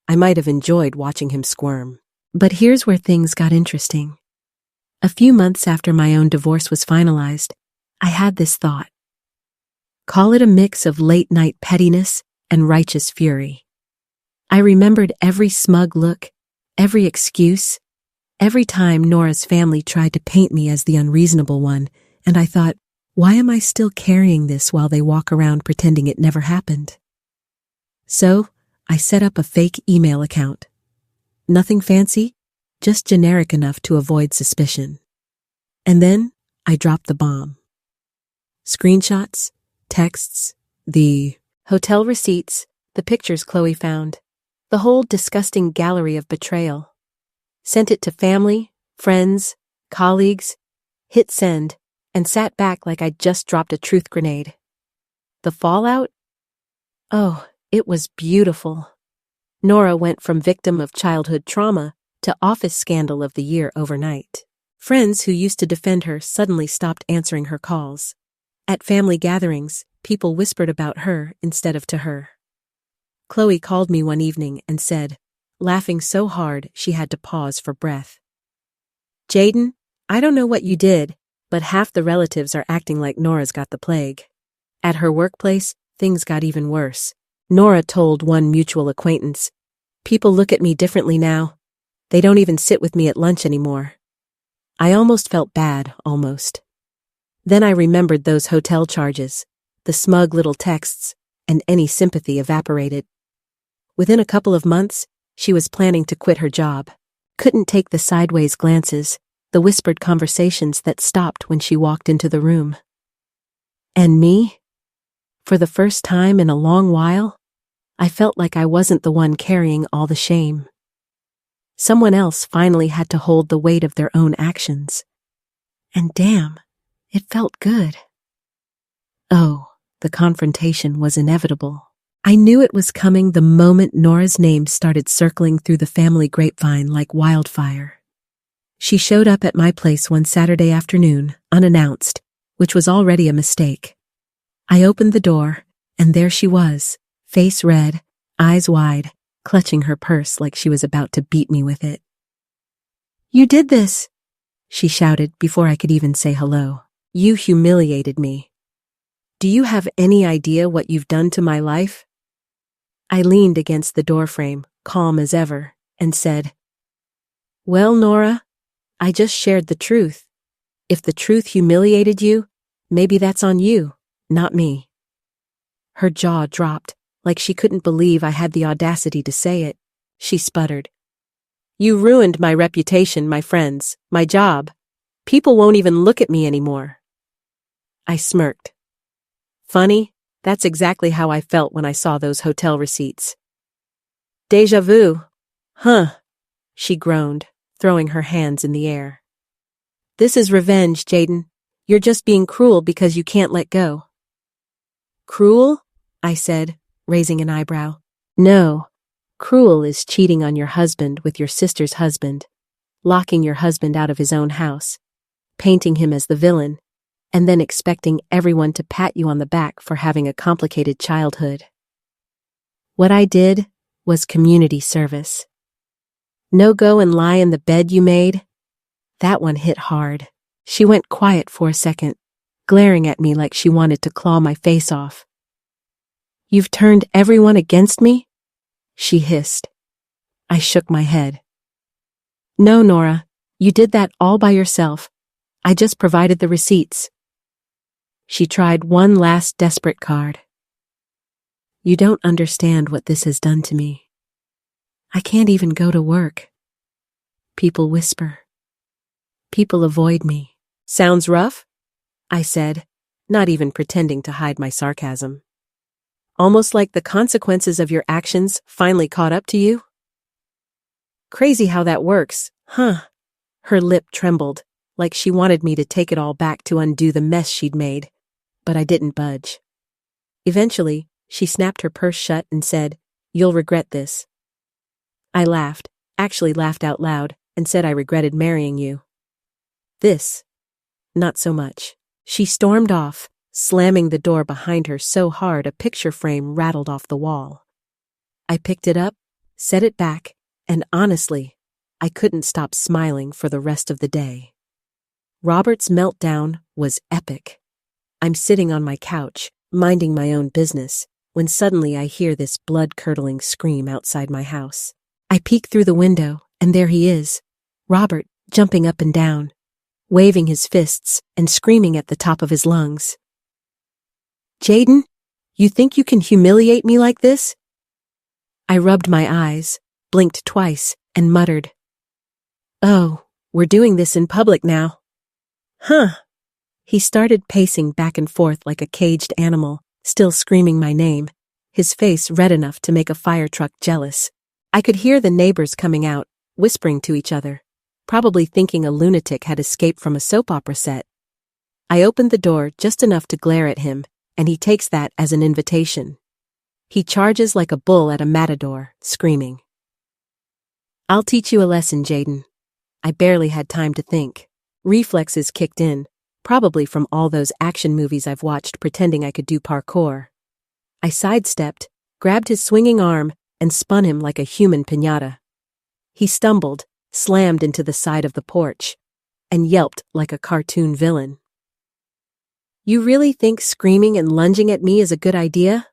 I might have enjoyed watching him squirm. But here's where things got interesting. A few months after my own divorce was finalized, I had this thought. Call it a mix of late-night pettiness and righteous fury. I remembered every smug look, every excuse, every time Nora's family tried to paint me as the unreasonable one, and I thought, why am I still carrying this while they walk around pretending it never happened? So, I set up a fake email account. Nothing fancy, just generic enough to avoid suspicion. And then, I dropped the bomb. Screenshots, texts, the hotel receipts, the pictures Chloe found, the whole disgusting gallery of betrayal. Sent it to family, friends, colleagues, hit send, and sat back like I'd just dropped a truth grenade. The fallout? Oh, it was beautiful. Nora went from victim of childhood trauma to office scandal of the year overnight. Friends who used to defend her suddenly stopped answering her calls. At family gatherings, people whispered about her instead of to her. Chloe called me one evening and said, laughing so hard she had to pause for breath, "Jaden, I don't know what you did, but half the relatives are acting like Nora's got the plague." At her workplace, things got even worse. Nora told one mutual acquaintance, "People look at me differently now. They don't even sit with me at lunch anymore." I almost felt bad, almost. Then I remembered those hotel charges, the smug little texts, and any sympathy evaporated. Within a couple of months, she was planning to quit her job. Couldn't take the sideways glances, the whispered conversations that stopped when she walked into the room. And me? For the first time in a long while, I felt like I wasn't the one carrying all the shame. Someone else finally had to hold the weight of their own actions. And damn, it felt good. Oh, the confrontation was inevitable. I knew it was coming the moment Nora's name started circling through the family grapevine like wildfire. She showed up at my place one Saturday afternoon, unannounced, which was already a mistake. I opened the door, and there she was, face red, eyes wide, clutching her purse like she was about to beat me with it. "You did this!" she shouted before I could even say hello. "You humiliated me. Do you have any idea what you've done to my life?" I leaned against the doorframe, calm as ever, and said, "Well, Nora, I just shared the truth. If the truth humiliated you, maybe that's on you, not me." Her jaw dropped, like she couldn't believe I had the audacity to say it. She sputtered, "You ruined my reputation, my friends, my job. People won't even look at me anymore." I smirked. Funny, that's exactly how I felt when I saw those hotel receipts. "Déjà vu. Huh," she groaned, throwing her hands in the air. "This is revenge, Jaden. You're just being cruel because you can't let go." "Cruel?" I said, raising an eyebrow. "No, cruel is cheating on your husband with your sister's husband, locking your husband out of his own house, painting him as the villain, and then expecting everyone to pat you on the back for having a complicated childhood. What I did was community service. No go and lie in the bed you made? That one hit hard." She went quiet for a second, glaring at me like she wanted to claw my face off. "You've turned everyone against me?" she hissed. I shook my head. "No, Nora, you did that all by yourself. I just provided the receipts." She tried one last desperate card. "You don't understand what this has done to me. I can't even go to work. People whisper. People avoid me." "Sounds rough?" I said, not even pretending to hide my sarcasm. "Almost like the consequences of your actions finally caught up to you?" "Crazy how that works, huh?" Her lip trembled, like she wanted me to take it all back to undo the mess she'd made, but I didn't budge. Eventually, she snapped her purse shut and said, "You'll regret this." I laughed, actually laughed out loud, and said I regretted marrying you. "This? Not so much." She stormed off, slamming the door behind her so hard a picture frame rattled off the wall. I picked it up, set it back, and honestly, I couldn't stop smiling for the rest of the day. Robert's meltdown was epic. I'm sitting on my couch, minding my own business, when suddenly I hear this blood-curdling scream outside my house. I peek through the window, and there he is, Robert, jumping up and down, waving his fists and screaming at the top of his lungs. "Jaden, you think you can humiliate me like this?" I rubbed my eyes, blinked twice, and muttered, "Oh, we're doing this in public now." "Huh." He started pacing back and forth like a caged animal, still screaming my name, his face red enough to make a fire truck jealous. I could hear the neighbors coming out, whispering to each other, probably thinking a lunatic had escaped from a soap opera set. I opened the door just enough to glare at him, and he takes that as an invitation. He charges like a bull at a matador, screaming. "I'll teach you a lesson, Jaden." I barely had time to think. Reflexes kicked in, probably from all those action movies I've watched pretending I could do parkour. I sidestepped, grabbed his swinging arm, and spun him like a human piñata. He stumbled, slammed into the side of the porch, and yelped like a cartoon villain. "You really think screaming and lunging at me is a good idea?"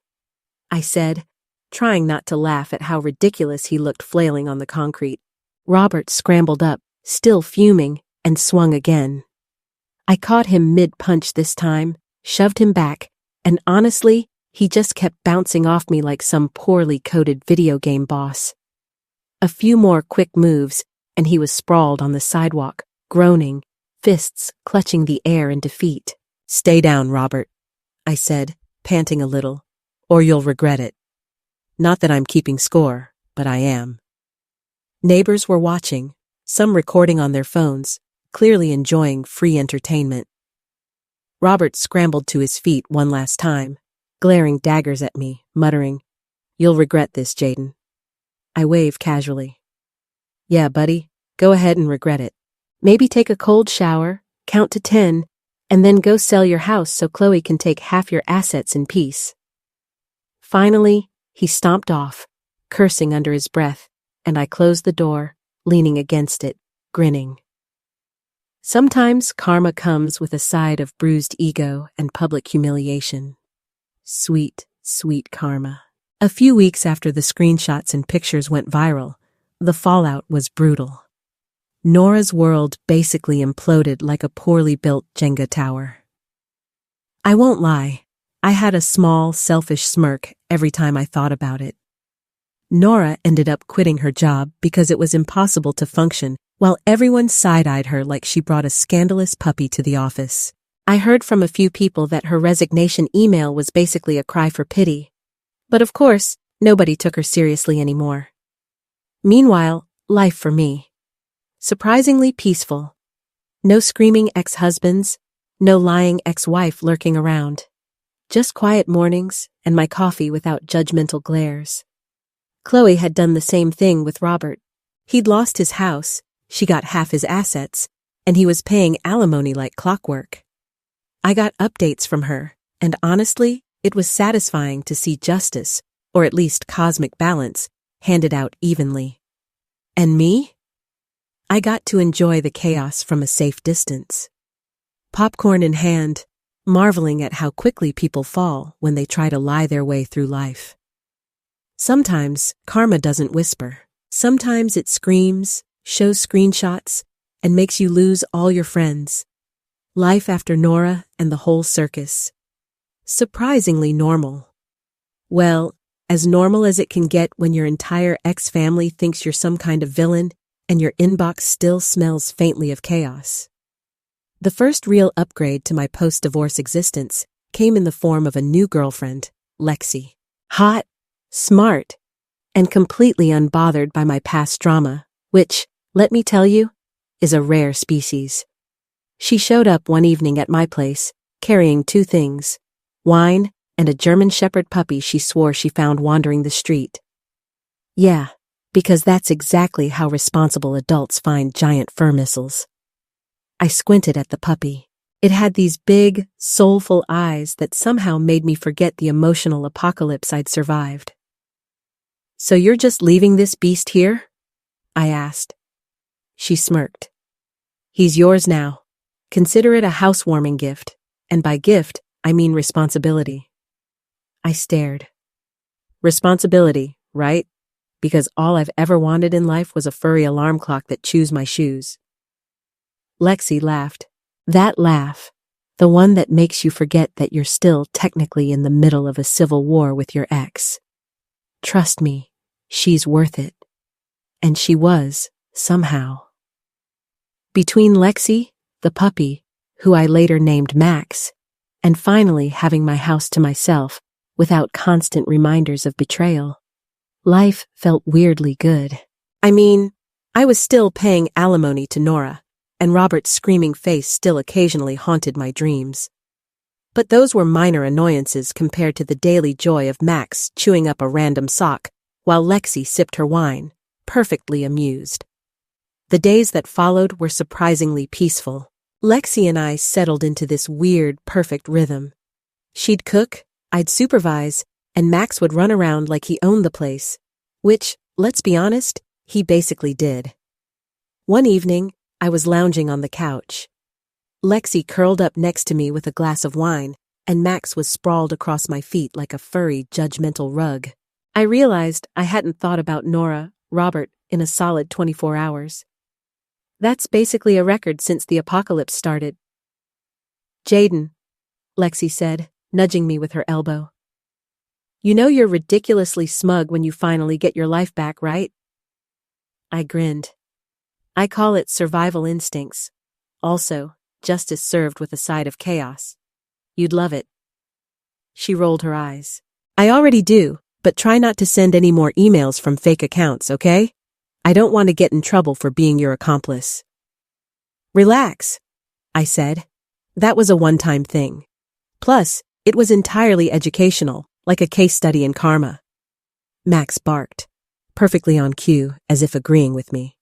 I said, trying not to laugh at how ridiculous he looked flailing on the concrete. Robert scrambled up, still fuming, and swung again. I caught him mid-punch this time, shoved him back, and honestly, he just kept bouncing off me like some poorly coded video game boss. A few more quick moves, and he was sprawled on the sidewalk, groaning, fists clutching the air in defeat. "Stay down, Robert," I said, panting a little, "or you'll regret it. Not that I'm keeping score, but I am." Neighbors were watching, some recording on their phones, clearly enjoying free entertainment. Robert scrambled to his feet one last time, glaring daggers at me, muttering, "You'll regret this, Jaden." I waved casually. "Yeah, buddy, go ahead and regret it. Maybe take a cold shower, count to 10, and then go sell your house so Chloe can take half your assets in peace." Finally, he stomped off, cursing under his breath, and I closed the door, leaning against it, grinning. Sometimes karma comes with a side of bruised ego and public humiliation. Sweet, sweet karma. A few weeks after the screenshots and pictures went viral, the fallout was brutal. Nora's world basically imploded like a poorly built Jenga tower. I won't lie, I had a small, selfish smirk every time I thought about it. Nora ended up quitting her job because it was impossible to function, while everyone side-eyed her like she brought a scandalous puppy to the office. I heard from a few people that her resignation email was basically a cry for pity. But of course, nobody took her seriously anymore. Meanwhile, life for me. Surprisingly peaceful. No screaming ex-husbands, no lying ex-wife lurking around. Just quiet mornings and my coffee without judgmental glares. Chloe had done the same thing with Robert. He'd lost his house, she got half his assets, and he was paying alimony like clockwork. I got updates from her, and honestly, it was satisfying to see justice, or at least cosmic balance, handed out evenly. And me? I got to enjoy the chaos from a safe distance. Popcorn in hand, marveling at how quickly people fall when they try to lie their way through life. Sometimes, karma doesn't whisper. Sometimes it screams, shows screenshots, and makes you lose all your friends. Life after Nora and the whole circus. Surprisingly normal. Well, as normal as it can get when your entire ex-family thinks you're some kind of villain and your inbox still smells faintly of chaos. The first real upgrade to my post-divorce existence came in the form of a new girlfriend, Lexi. Hot, smart, and completely unbothered by my past drama, which, let me tell you, is a rare species. She showed up one evening at my place, carrying two things, wine and a German Shepherd puppy she swore she found wandering the street. Yeah, because that's exactly how responsible adults find giant fur missiles. I squinted at the puppy. It had these big, soulful eyes that somehow made me forget the emotional apocalypse I'd survived. "So you're just leaving this beast here?" I asked. She smirked. "He's yours now. Consider it a housewarming gift, and by gift, I mean responsibility." I stared. Responsibility, right? Because all I've ever wanted in life was a furry alarm clock that chews my shoes. Lexi laughed. That laugh, the one that makes you forget that you're still technically in the middle of a civil war with your ex. Trust me, she's worth it. And she was, somehow. Between Lexi, the puppy, who I later named Max, and finally having my house to myself without constant reminders of betrayal, life felt weirdly good. I mean, I was still paying alimony to Nora, and Robert's screaming face still occasionally haunted my dreams. But those were minor annoyances compared to the daily joy of Max chewing up a random sock while Lexi sipped her wine, perfectly amused. The days that followed were surprisingly peaceful. Lexi and I settled into this weird, perfect rhythm. She'd cook, I'd supervise, and Max would run around like he owned the place, which, let's be honest, he basically did. One evening, I was lounging on the couch. Lexi curled up next to me with a glass of wine, and Max was sprawled across my feet like a furry, judgmental rug. I realized I hadn't thought about Nora, Robert, in a solid 24 hours. That's basically a record since the apocalypse started. Jaden, Lexi said, nudging me with her elbow. You know you're ridiculously smug when you finally get your life back, right? I grinned. I call it survival instincts. Also, justice served with a side of chaos. You'd love it. She rolled her eyes. I already do, but try not to send any more emails from fake accounts, okay? I don't want to get in trouble for being your accomplice. Relax, I said. That was a one-time thing. Plus, it was entirely educational, like a case study in karma. Max barked, perfectly on cue, as if agreeing with me.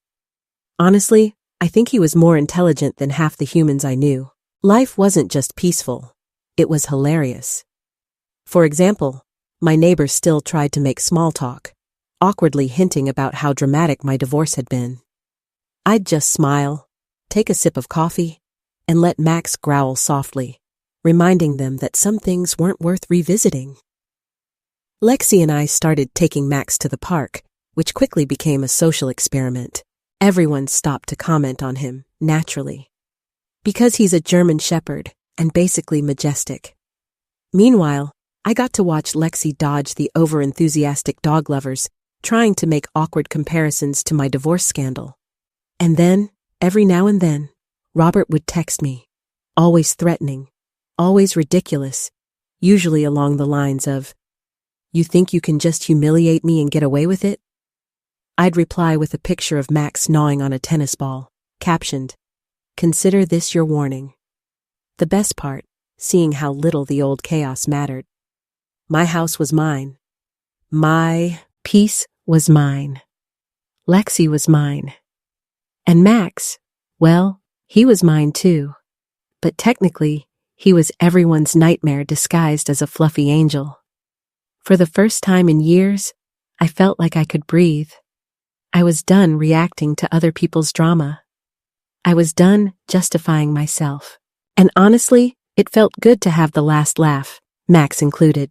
Honestly, I think he was more intelligent than half the humans I knew. Life wasn't just peaceful. It was hilarious. For example, my neighbors still tried to make small talk, awkwardly hinting about how dramatic my divorce had been. I'd just smile, take a sip of coffee, and let Max growl softly, reminding them that some things weren't worth revisiting. Lexi and I started taking Max to the park, which quickly became a social experiment. Everyone stopped to comment on him, naturally. Because he's a German shepherd and basically majestic. Meanwhile, I got to watch Lexi dodge the over-enthusiastic dog lovers, trying to make awkward comparisons to my divorce scandal. And then, every now and then, Robert would text me, always threatening, always ridiculous, usually along the lines of, "You think you can just humiliate me and get away with it?" I'd reply with a picture of Max gnawing on a tennis ball, captioned, "Consider this your warning." The best part, seeing how little the old chaos mattered. My house was mine. My peace was mine. Lexi was mine. And Max, well, he was mine too. But technically, he was everyone's nightmare disguised as a fluffy angel. For the first time in years, I felt like I could breathe. I was done reacting to other people's drama. I was done justifying myself. And honestly, it felt good to have the last laugh, Max included.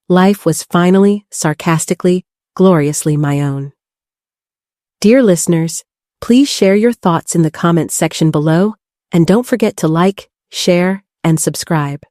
Life was finally, sarcastically, gloriously my own. Dear listeners, please share your thoughts in the comments section below, and don't forget to like, share, and subscribe.